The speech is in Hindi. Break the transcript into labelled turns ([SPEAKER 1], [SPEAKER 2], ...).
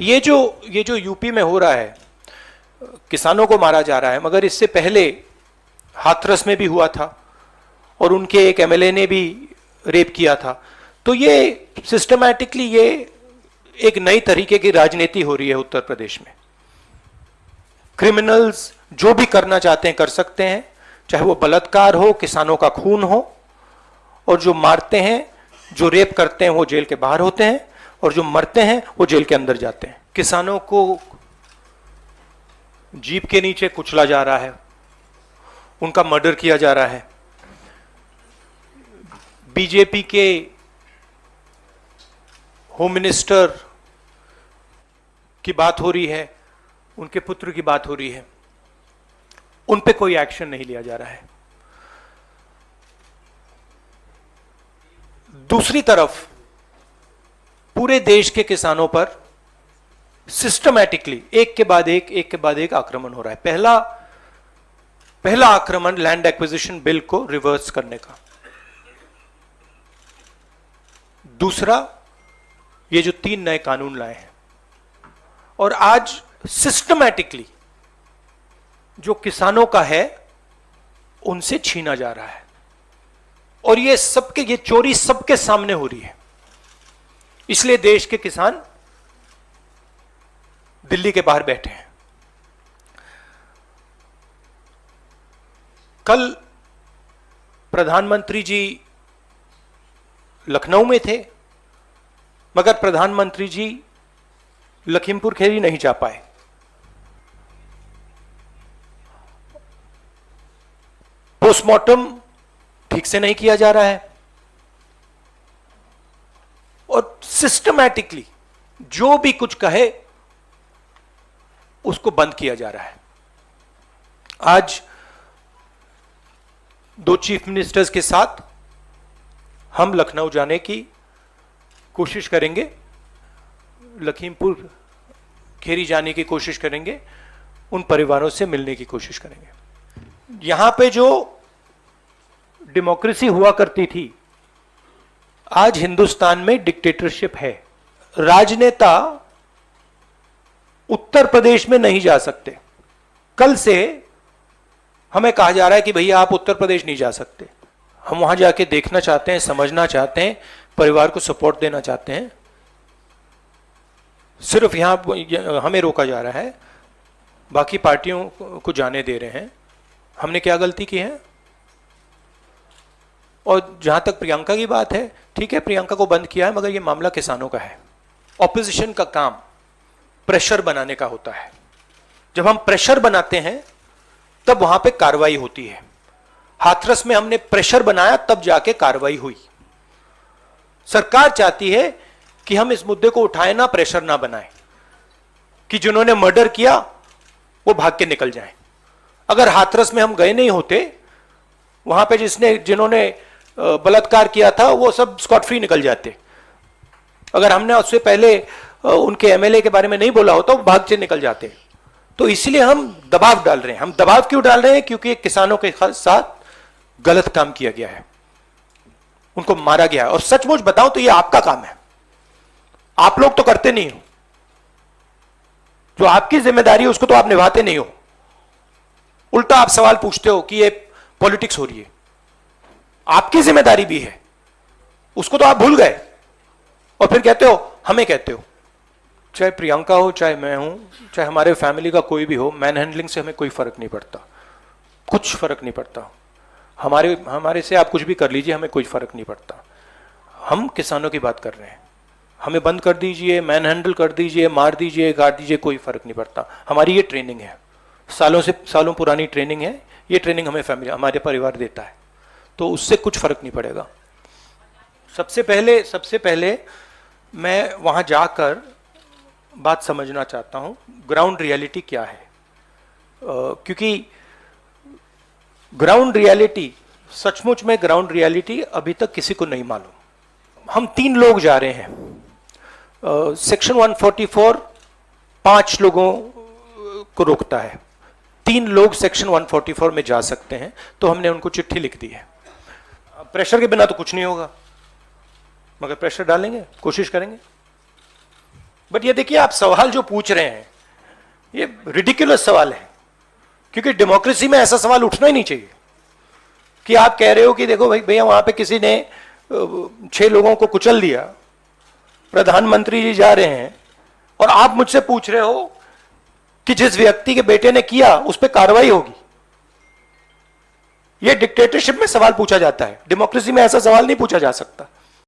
[SPEAKER 1] ये जो यूपी में हो रहा है, किसानों को मारा जा रहा है, मगर इससे पहले हाथरस में भी हुआ था और उनके एक एमएलए ने भी रेप किया था। तो ये सिस्टमैटिकली ये एक नई तरीके की राजनीति हो रही है उत्तर प्रदेश में। क्रिमिनल्स जो भी करना चाहते हैं कर सकते हैं, चाहे वो बलात्कार हो, किसानों का खून हो, और जो मारते हैं, जो रेप करते हैं वो जेल के बाहर होते हैं, और जो मरते हैं वो जेल के अंदर जाते हैं। किसानों को जीप के नीचे कुचला जा रहा है, उनका मर्डर किया जा रहा है। बीजेपी के होम मिनिस्टर की बात हो रही है, उनके पुत्र की बात हो रही है, उन पे कोई एक्शन नहीं लिया जा रहा है। दूसरी तरफ पूरे देश के किसानों पर सिस्टमैटिकली एक के बाद एक आक्रमण हो रहा है। पहला आक्रमण लैंड एक्विजिशन बिल को रिवर्स करने का, दूसरा ये जो 3 नए कानून लाए हैं, और आज सिस्टमैटिकली जो किसानों का है उनसे छीना जा रहा है। और ये चोरी सबके सामने हो रही है। इसलिए देश के किसान दिल्ली के बाहर बैठे हैं। कल प्रधानमंत्री जी लखनऊ में थे, मगर प्रधानमंत्री जी लखीमपुर खीरी नहीं जा पाए। पोस्टमार्टम ठीक से नहीं किया जा रहा है, और सिस्टमैटिकली जो भी कुछ कहे उसको बंद किया जा रहा है। आज 2 चीफ मिनिस्टर्स के साथ हम लखनऊ जाने की कोशिश करेंगे, लखीमपुर खीरी जाने की कोशिश करेंगे, उन परिवारों से मिलने की कोशिश करेंगे। यहां पे जो डेमोक्रेसी हुआ करती थी, आज हिंदुस्तान में डिक्टेटरशिप है। राजनेता उत्तर प्रदेश में नहीं जा सकते। कल से हमें कहा जा रहा है कि भैया आप उत्तर प्रदेश नहीं जा सकते। हम वहां जाके देखना चाहते हैं, समझना चाहते हैं, परिवार को सपोर्ट देना चाहते हैं। सिर्फ यहां हमें रोका जा रहा है, बाकी पार्टियों को जाने दे रहे हैं। हमने क्या गलती की है? और जहां तक प्रियंका की बात है, ठीक है, प्रियंका को बंद किया है, मगर यह मामला किसानों का है। ऑपोजिशन का काम प्रेशर बनाने का होता है। जब हम प्रेशर बनाते हैं तब वहां पे कार्रवाई होती है। हाथरस में हमने प्रेशर बनाया, तब जाके कार्रवाई हुई। सरकार चाहती है कि हम इस मुद्दे को उठाएं ना, प्रेशर ना बनाएं, कि जिन्होंने मर्डर किया वो भाग के निकल जाएं। अगर हाथरस में हम गए नहीं होते, वहां पे जिन्होंने बलात्कार किया था वो सब स्कॉट फ्री निकल जाते। अगर हमने उससे पहले उनके एमएलए के बारे में नहीं बोला होता, वो भाग से निकल जाते। तो इसलिए हम दबाव डाल रहे हैं। हम दबाव क्यों डाल रहे हैं? क्योंकि किसानों के साथ गलत काम किया गया है, उनको मारा गया है। और सचमुच बताऊं तो ये आपका काम है, आप लोग तो करते नहीं हो। जो आपकी जिम्मेदारी है उसको तो आप निभाते नहीं हो। उल्टा आप सवाल पूछते हो कि ये पॉलिटिक्स हो रही है। आपकी जिम्मेदारी भी है, उसको तो आप भूल गए, और फिर कहते हो हमें कहते हो। चाहे प्रियंका हो, चाहे मैं हूं, चाहे हमारे फैमिली का कोई भी हो, मैन हैंडलिंग से हमें कोई फर्क नहीं पड़ता, कुछ फर्क नहीं पड़ता। हमारे से आप कुछ भी कर लीजिए, हमें कोई फर्क नहीं पड़ता। हम किसानों की बात कर रहे हैं। हमें बंद कर दीजिए, मैन हैंडल कर दीजिए, मार दीजिए, गाड़ दीजिए, कोई फर्क नहीं पड़ता। हमारी ये ट्रेनिंग है, सालों पुरानी ट्रेनिंग है। ये ट्रेनिंग हमें हमारे परिवार देता है, तो उससे कुछ फर्क नहीं पड़ेगा। सबसे पहले मैं वहां जाकर बात समझना चाहता हूं, ग्राउंड रियलिटी क्या है। क्योंकि ग्राउंड रियलिटी, सचमुच में ग्राउंड रियलिटी अभी तक किसी को नहीं मालूम। हम 3 लोग जा रहे हैं। सेक्शन 144 5 लोगों को रोकता है। 3 लोग सेक्शन 144 में जा सकते हैं, तो हमने उनको चिट्ठी लिख दी है। प्रेशर के बिना तो कुछ नहीं होगा, मगर प्रेशर डालेंगे, कोशिश करेंगे। बट ये देखिए, आप सवाल जो पूछ रहे हैं ये रिडिकुलस सवाल है, क्योंकि डेमोक्रेसी में ऐसा सवाल उठना ही नहीं चाहिए कि आप कह रहे हो कि देखो भाई भैया वहां पे किसी ने 6 लोगों को कुचल दिया, प्रधानमंत्री जी जा रहे हैं और आप मुझसे पूछ रहे हो कि जिस व्यक्ति के बेटे ने किया उस पर कार्रवाई होगी। यह डिक्टेटरशिप में सवाल पूछा जाता है, डेमोक्रेसी में ऐसा सवाल नहीं पूछा जा सकता।